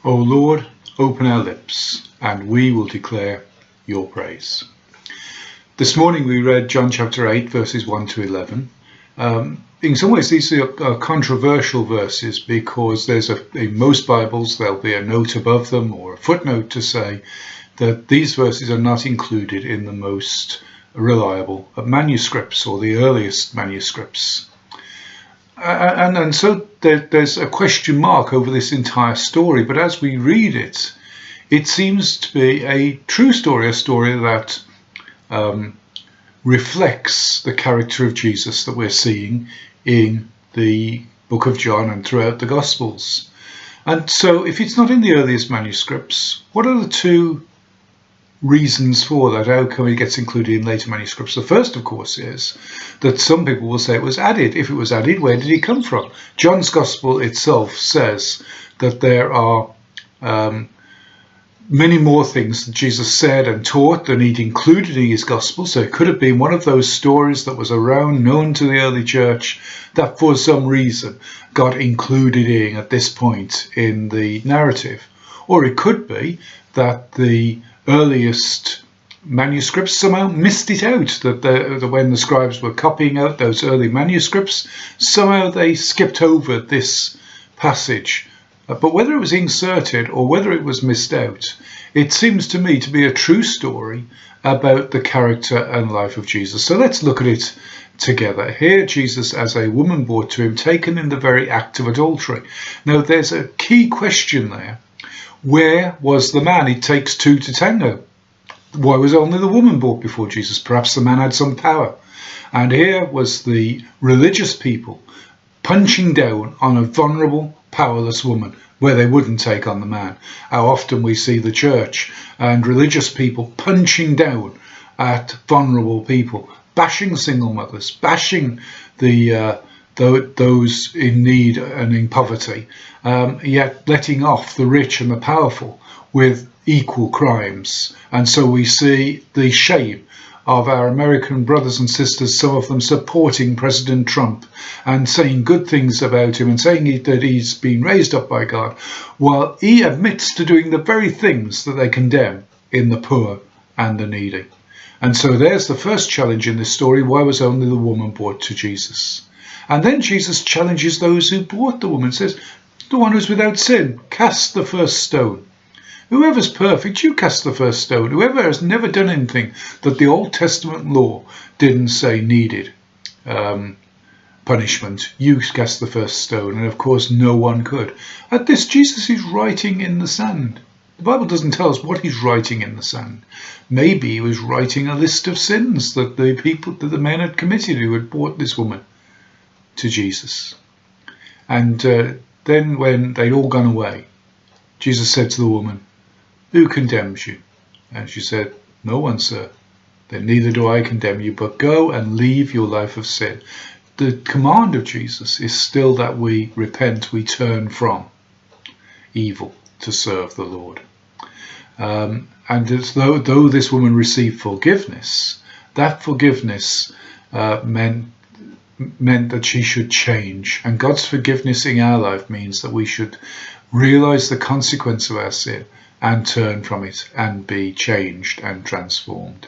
O Lord, open our lips, and we will declare your praise. This morning we read John chapter 8, verses 1 to 11. In some ways these are controversial verses because in most Bibles there'll be a note above them or a footnote to say that these verses are not included in the most reliable manuscripts or the earliest manuscripts. And so there's a question mark over this entire story, but as we read it, it seems to be a true story, a story that reflects the character of Jesus that we're seeing in the book of John and throughout the Gospels. And so if it's not in the earliest manuscripts, what are the two reasons for that? How come it gets included in later manuscripts? The first, of course, is that some people will say it was added. If it was added, where did it come from? John's Gospel itself says that there are many more things that Jesus said and taught than he'd included in his Gospel. So it could have been one of those stories that was around, known to the early church, that for some reason got included in at this point in the narrative. Or it could be that the earliest manuscripts somehow missed it out, that when the scribes were copying out those early manuscripts, somehow they skipped over this passage. But whether it was inserted or whether it was missed out, it seems to me to be a true story about the character and life of Jesus. So let's look at it together. Here Jesus as a woman brought to him, taken in the very act of adultery. Now there's a key question there. Where was the man? It takes two to tango. Why was only the woman brought before Jesus? Perhaps the man had some power. And here was the religious people punching down on a vulnerable, powerless woman where they wouldn't take on the man. How often we see the church and religious people punching down at vulnerable people, bashing single mothers, bashing those in need and in poverty, yet letting off the rich and the powerful with equal crimes. And so we see the shame of our American brothers and sisters, some of them supporting President Trump and saying good things about him and saying that he's been raised up by God, while he admits to doing the very things that they condemn in the poor and the needy. And so there's the first challenge in this story. Why was only the woman brought to Jesus? And then Jesus challenges those who brought the woman, says, the one who's without sin, cast the first stone. Whoever's perfect, you cast the first stone. Whoever has never done anything that the Old Testament law didn't say needed punishment, you cast the first stone. And of course, no one could. At this, Jesus is writing in the sand. The Bible doesn't tell us what he's writing in the sand. Maybe he was writing a list of sins that the men had committed who had brought this woman to Jesus. And then when they'd all gone away, Jesus said to the woman, who condemns you? And she said, no one, sir. Then neither do I condemn you, but go and leave your life of sin. The command of Jesus is still that we repent, we turn from evil to serve the Lord. And as though this woman received forgiveness, that forgiveness meant that she should change. And God's forgiveness in our life means that we should realize the consequence of our sin and turn from it and be changed and transformed.